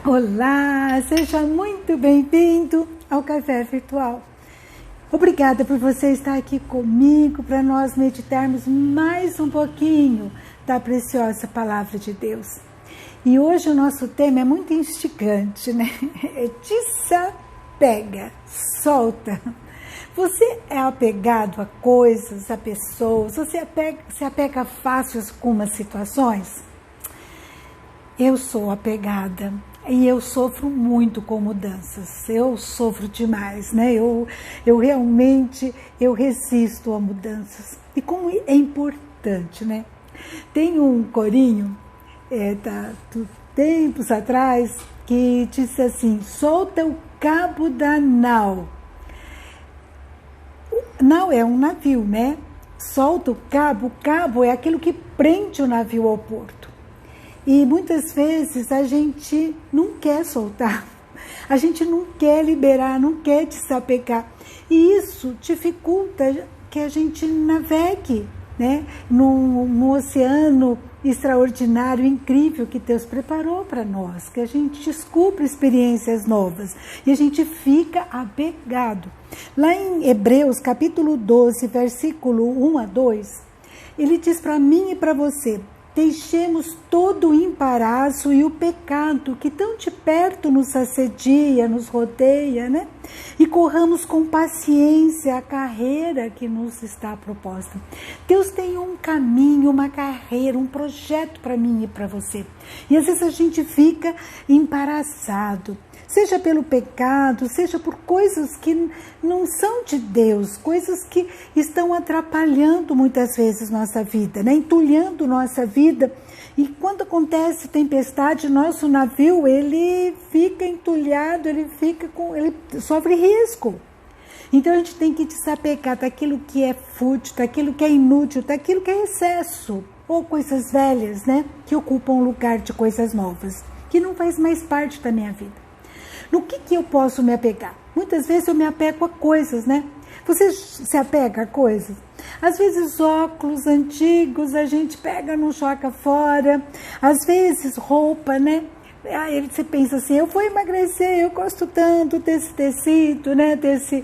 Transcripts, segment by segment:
Olá, seja muito bem-vindo ao Café Virtual. Obrigada por você estar aqui comigo para nós meditarmos mais um pouquinho da preciosa Palavra de Deus. E hoje o nosso tema é muito instigante, né? Desapega, solta. Você é apegado a coisas, a pessoas? Você se apega fácil a algumas situações? Eu sou apegada. E eu sofro muito com mudanças, eu sofro demais, né? Eu realmente resisto a mudanças. E como é importante, né? Tem um corinho, tempos atrás, que disse assim: solta o cabo da nau. Nau é um navio, né? Solta o cabo é aquilo que prende o navio ao porto. E muitas vezes a gente não quer soltar, a gente não quer liberar, não quer desapegar. E isso dificulta que a gente navegue, né, num oceano extraordinário, incrível que Deus preparou para nós, que a gente descubra experiências novas e a gente fica apegado. Lá em Hebreus capítulo 12, versículo 1 a 2, ele diz para mim e para você: deixemos todo o embaraço e o pecado que tão de perto nos assedia, nos rodeia, né? E corramos com paciência a carreira que nos está proposta. Deus tem um caminho, uma carreira, um projeto para mim e para você. E às vezes a gente fica embaraçado, seja pelo pecado, seja por coisas que não são de Deus, coisas que estão atrapalhando muitas vezes nossa vida, né? Entulhando nossa vida. E quando acontece tempestade, nosso navio, ele fica entulhado, ele sofre risco. Então a gente tem que desapegar daquilo que é fútil, daquilo que é inútil, daquilo que é excesso, ou coisas velhas, né? Que ocupam o lugar de coisas novas, que não faz mais parte da minha vida. No que eu posso me apegar? Muitas vezes eu me apego a coisas, né? Você se apega a coisas? Às vezes óculos antigos a gente pega, não joga fora. Às vezes roupa, né? Aí você pensa assim: eu vou emagrecer, eu gosto tanto desse tecido, né? Dessa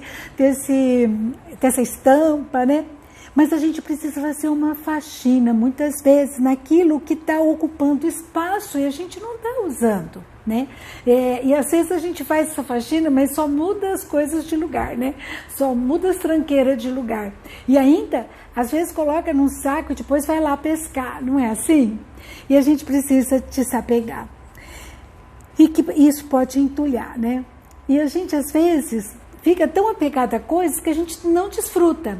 estampa, né? Mas a gente precisa fazer uma faxina, muitas vezes, naquilo que está ocupando espaço e a gente não está usando, né? E às vezes a gente faz essa faxina, mas só muda as coisas de lugar, né? Só muda as tranqueiras de lugar. E ainda, às vezes coloca num saco e depois vai lá pescar, não é assim? E a gente precisa desapegar. E que isso pode entulhar, né? E a gente, às vezes, fica tão apegado a coisas que a gente não desfruta.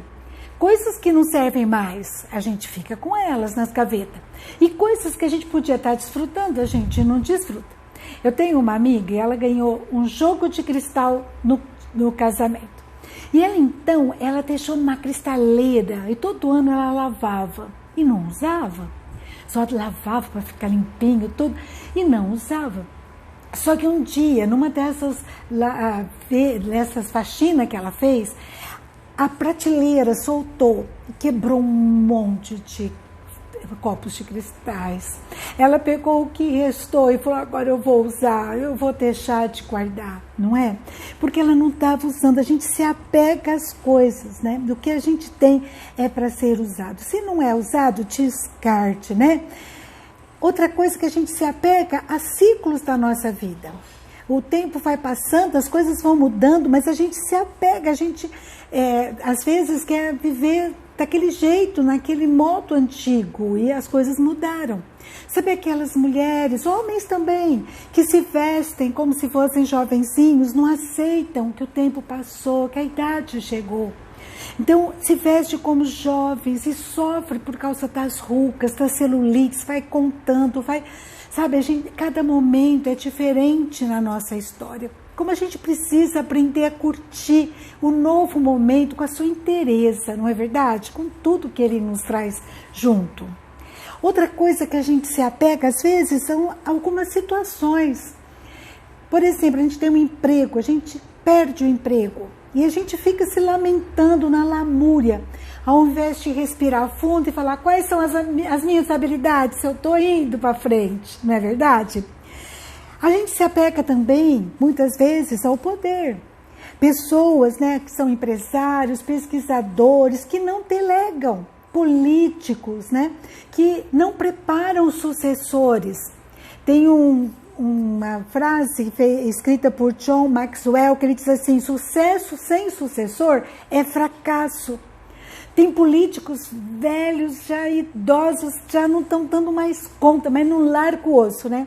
Coisas que não servem mais, a gente fica com elas nas gavetas. E coisas que a gente podia estar desfrutando, a gente não desfruta. Eu tenho uma amiga e ela ganhou um jogo de cristal no casamento. E ela deixou numa cristaleira e todo ano ela lavava e não usava. Só lavava para ficar limpinho tudo e não usava. Só que um dia, numa dessas faxinas que ela fez, a prateleira soltou e quebrou um monte de copos de cristais. Ela pegou o que restou e falou: agora eu vou usar, eu vou deixar de guardar, não é? Porque ela não estava usando. A gente se apega às coisas, né? Do que a gente tem é para ser usado. Se não é usado, descarte, né? Outra coisa que a gente se apega a ciclos da nossa vida. O tempo vai passando, as coisas vão mudando, mas a gente se apega, a gente às vezes quer viver daquele jeito, naquele modo antigo, e as coisas mudaram. Sabe aquelas mulheres, homens também, que se vestem como se fossem jovenzinhos, não aceitam que o tempo passou, que a idade chegou. Então se veste como jovens e sofre por causa das rugas, das celulites, vai contando, sabe, cada momento é diferente na nossa história. Como a gente precisa aprender a curtir o novo momento com a sua inteireza, não é verdade? Com tudo que ele nos traz junto. Outra coisa que a gente se apega, às vezes, são algumas situações. Por exemplo, a gente tem um emprego, a gente perde o emprego e a gente fica se lamentando na lamúria, ao invés de respirar fundo e falar quais são as minhas habilidades, se eu estou indo para frente, não é verdade? A gente se apega também, muitas vezes, ao poder. Pessoas, né, que são empresários, pesquisadores, que não delegam, políticos, né, que não preparam sucessores. Tem uma frase escrita por John Maxwell que ele diz assim: sucesso sem sucessor é fracasso. Tem políticos velhos, já idosos, já não estão dando mais conta, mas não larga o osso, né?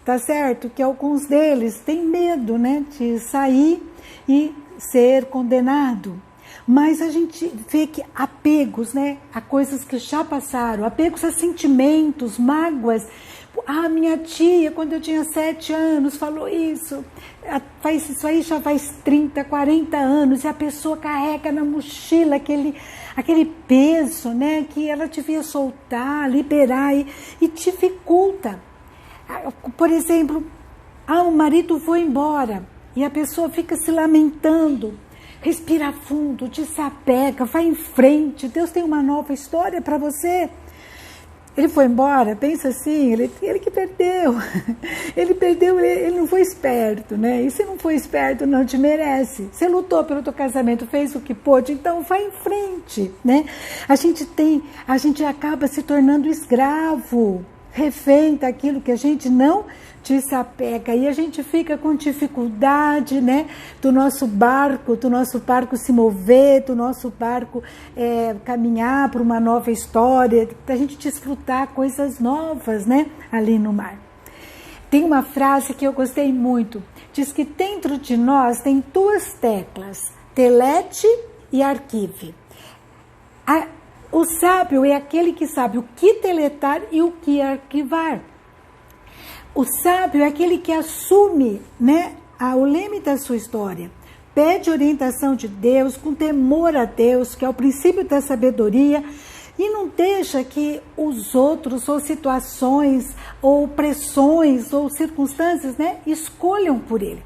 Tá certo que alguns deles têm medo, né, de sair e ser condenado. Mas a gente vê que apegos, né, a coisas que já passaram, apegos a sentimentos, mágoas. Ah, minha tia, quando eu tinha 7 anos, falou isso. Isso aí já faz 30, 40 anos, e a pessoa carrega na mochila aquele peso, né, que ela devia soltar, liberar, e dificulta. Por exemplo, o marido foi embora, e a pessoa fica se lamentando. Respira fundo, desapega, vai em frente. Deus tem uma nova história para você. Ele foi embora, pensa assim, ele que perdeu. Ele perdeu, ele não foi esperto, né? E se não foi esperto, não te merece. Você lutou pelo teu casamento, fez o que pôde, então vai em frente, né? A gente acaba se tornando escravo, refém daquilo que a gente não desapega, e a gente fica com dificuldade, né, do nosso barco se mover, do nosso barco caminhar para uma nova história, da gente desfrutar coisas novas, né, ali no mar. Tem uma frase que eu gostei muito, diz que dentro de nós tem 2 teclas, delete e arquive. O sábio é aquele que sabe o que deletar e o que arquivar. O sábio é aquele que assume, né, o leme da sua história. Pede orientação de Deus, com temor a Deus, que é o princípio da sabedoria, e não deixa que os outros, ou situações, ou pressões, ou circunstâncias, né, escolham por ele.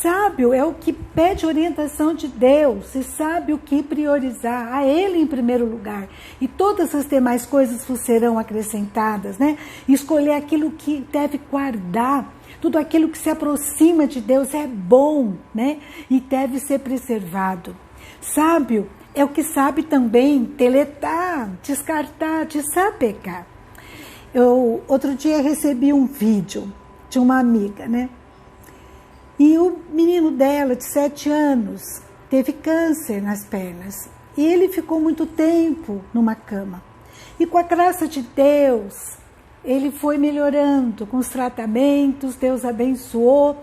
Sábio é o que pede orientação de Deus e sabe o que priorizar, a Ele em primeiro lugar. E todas as demais coisas vos serão acrescentadas, né? Escolher aquilo que deve guardar, tudo aquilo que se aproxima de Deus é bom, né? E deve ser preservado. Sábio é o que sabe também deletar, descartar, desapegar. Eu outro dia recebi um vídeo de uma amiga, né? E o menino dela, de 7 anos, teve câncer nas pernas. E ele ficou muito tempo numa cama. E com a graça de Deus, ele foi melhorando com os tratamentos, Deus abençoou.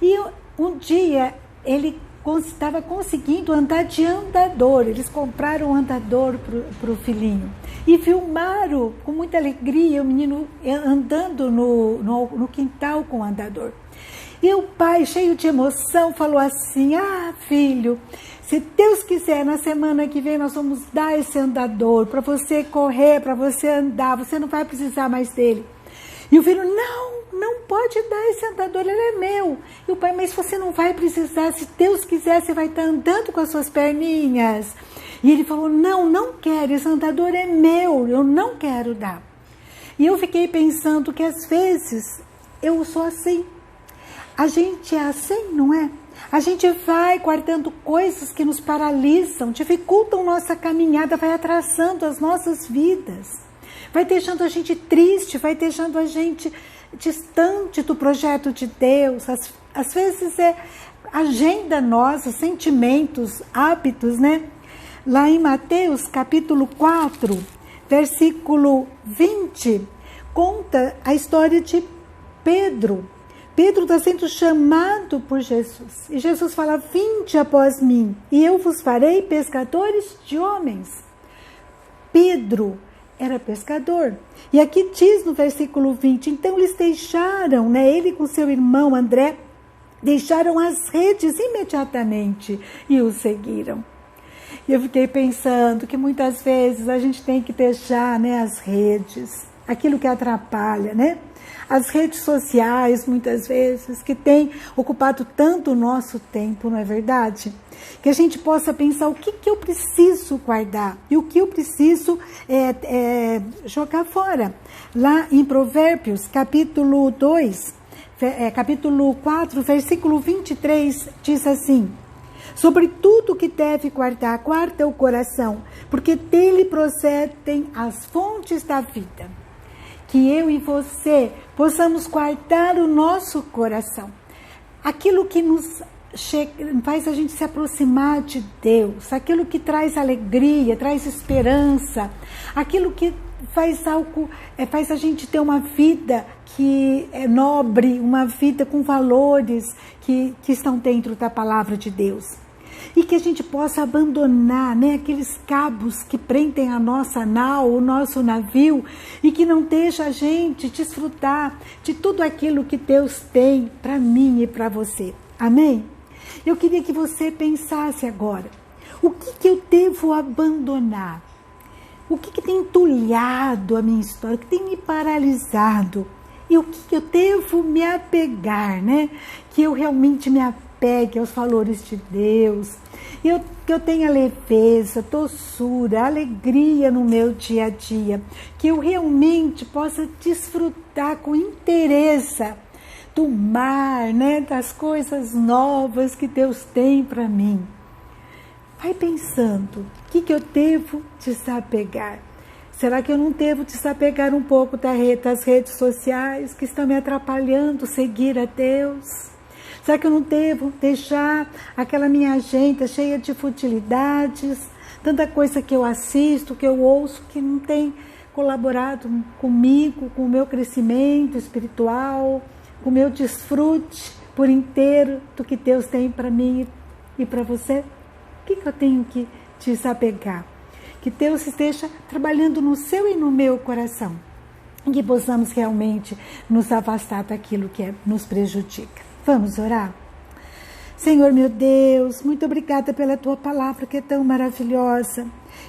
E um dia ele estava conseguindo andar de andador. Eles compraram um andador para o filhinho. E filmaram com muita alegria o menino andando no quintal com o andador. E o pai, cheio de emoção, falou assim: ah, filho, se Deus quiser, na semana que vem nós vamos dar esse andador para você correr, para você andar, você não vai precisar mais dele. E o filho: não pode dar esse andador, ele é meu. E o pai: mas você não vai precisar, se Deus quiser, você vai estar andando com as suas perninhas. E ele falou: não quero, esse andador é meu, eu não quero dar. E eu fiquei pensando que às vezes eu sou assim. A gente é assim, não é? A gente vai guardando coisas que nos paralisam, dificultam nossa caminhada, vai atrasando as nossas vidas, vai deixando a gente triste, vai deixando a gente distante do projeto de Deus. Às vezes é agenda nossa, sentimentos, hábitos, né? Lá em Mateus capítulo 4, versículo 20, conta a história de Pedro. Pedro está sendo chamado por Jesus. E Jesus fala: vinde após mim, e eu vos farei pescadores de homens. Pedro era pescador. E aqui diz no versículo 20, então eles deixaram, né, ele com seu irmão André, deixaram as redes imediatamente e o seguiram. E eu fiquei pensando que muitas vezes a gente tem que deixar, né, as redes, aquilo que atrapalha, né? As redes sociais, muitas vezes, que têm ocupado tanto o nosso tempo, não é verdade? Que a gente possa pensar o que eu preciso guardar e o que eu preciso jogar fora. Lá em Provérbios, capítulo 2, capítulo 4, versículo 23, diz assim: sobre tudo que deve guardar, guarda o coração, porque dele procedem as fontes da vida. Que eu e você possamos guardar o nosso coração. Aquilo que nos faz a gente se aproximar de Deus, aquilo que traz alegria, traz esperança, aquilo que faz a gente ter uma vida que é nobre, uma vida com valores que estão dentro da palavra de Deus. E que a gente possa abandonar, né, aqueles cabos que prendem a nossa nau, o nosso navio, e que não deixa a gente desfrutar de tudo aquilo que Deus tem para mim e para você. Amém? Eu queria que você pensasse agora, o que eu devo abandonar? O que tem entulhado a minha história? O que tem me paralisado? E o que eu devo me apegar, né? Que eu realmente me apegue aos valores de Deus. Que eu tenha leveza, doçura, alegria no meu dia a dia. Que eu realmente possa desfrutar com interesse do mar, né? Das coisas novas que Deus tem para mim. Vai pensando, o que eu devo desapegar? Será que eu não devo desapegar um pouco das redes sociais que estão me atrapalhando seguir a Deus? Será que eu não devo deixar aquela minha agenda cheia de futilidades, tanta coisa que eu assisto, que eu ouço, que não tem colaborado comigo, com o meu crescimento espiritual, com o meu desfrute por inteiro do que Deus tem para mim e para você? O que eu tenho que desapegar? Que Deus esteja trabalhando no seu e no meu coração. E que possamos realmente nos afastar daquilo que nos prejudica. Vamos orar? Senhor meu Deus, muito obrigada pela Tua palavra que é tão maravilhosa.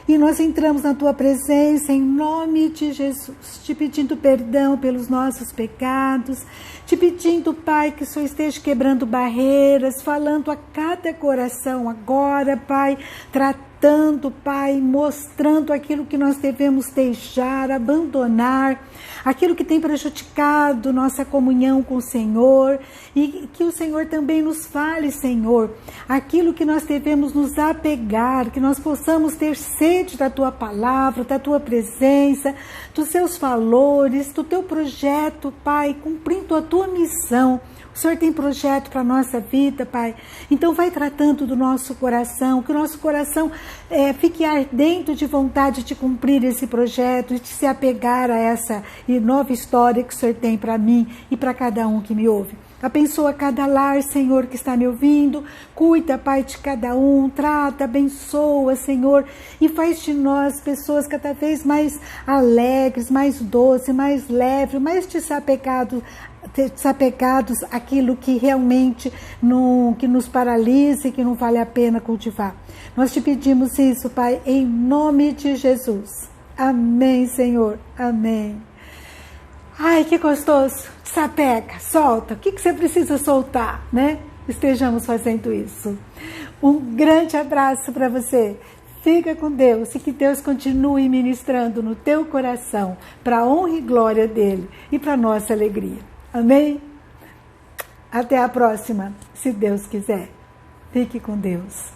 E nós entramos na Tua presença em nome de Jesus, te pedindo perdão pelos nossos pecados, te pedindo, Pai, que o Senhor esteja quebrando barreiras, falando a cada coração agora, Pai, tratando, Pai, mostrando aquilo que nós devemos deixar, abandonar, aquilo que tem prejudicado nossa comunhão com o Senhor, e que o Senhor também nos fale, Senhor, aquilo que nós devemos nos apegar, que nós possamos ter sede da Tua palavra, da Tua presença, dos Seus valores, do Teu projeto, Pai, cumprindo a Tua missão. O Senhor tem projeto para a nossa vida, Pai. Então vai tratando do nosso coração, que o nosso coração fique ardente de vontade de cumprir esse projeto e de se apegar a essa nova história que o Senhor tem para mim e para cada um que me ouve. Abençoa cada lar, Senhor, que está me ouvindo. Cuida, Pai, de cada um. Trata, abençoa, Senhor. E faz de nós pessoas cada vez mais alegres, mais doces, mais leves, mais desapegados àquilo que realmente que nos paralisa e que não vale a pena cultivar. Nós te pedimos isso, Pai, em nome de Jesus. Amém, Senhor. Amém. Ai, que gostoso. Desapega, solta. O que você precisa soltar, né? Estejamos fazendo isso. Um grande abraço para você. Fica com Deus e que Deus continue ministrando no teu coração para a honra e glória dele e para a nossa alegria. Amém? Até a próxima, se Deus quiser. Fique com Deus.